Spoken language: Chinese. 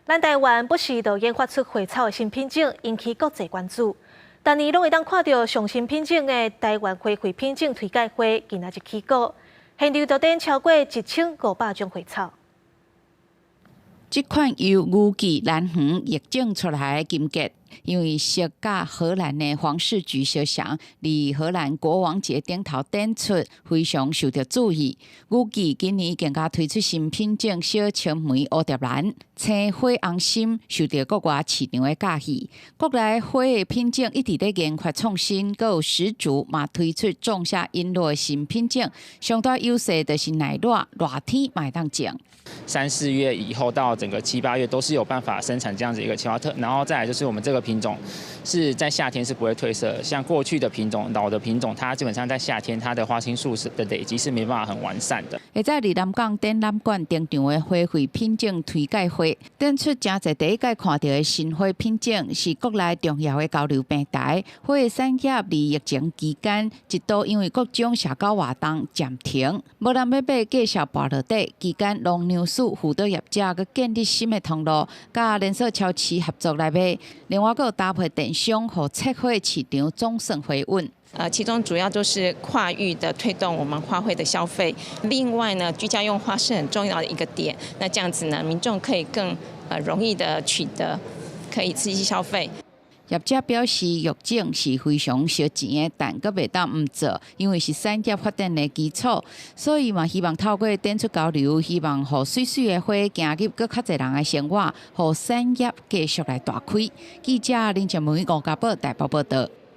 咱台湾不时就研发出花草的新品种，引起国际关注。但年拢会当看到上新品种的台湾花卉品种推介会，今仔日起稿，现场就等超过1500种花草。这款由牛记兰园育种出来的金桔，因为适甲荷兰的皇室菊相像，离荷兰国王节顶头展出，非常受到注意。牛记今年更加推出新品种小青梅蝴蝶兰、青花红心，受到国外市场的喜喜。国内花的品种一直在研发创新，阁有十足嘛推出种下璎珞的新品种，上大优势就是耐热，热天嘛会当种。3、4月以后到整个7、8月都是有办法生产这样子一个青花特，然后再来就是我们这个品种是在夏天是不会褪色，像过去的品种老的品种，它基本上在夏天它的花青素的累积是没办法很完善的。会在离南港展览馆登场的花卉品种推介会，展出真侪第一届看到的新花品种，是国内重要的交流平台。花的产业离疫情期间一度因为各种社交活动暂停，无人要买继续跋落底。期间农粮署辅导业者佮建立新的通路，甲连锁超市合作来买。另外，佮搭配电商，和切花市场总算回稳。其中主要就是跨域的推动我们花卉的消费。另外呢，居家用花是很重要的一个点。那这样子呢，民众可以更容易的取得，可以刺激消费。业者表示，育种是非常烧钱的，但阁袂当唔做，因为是产业发展的基础，所以嘛希望透过展出交流，希望互水水的花行入阁较侪人的生活，互产业继续来大开。记者林正梅、吴家宝台北报道。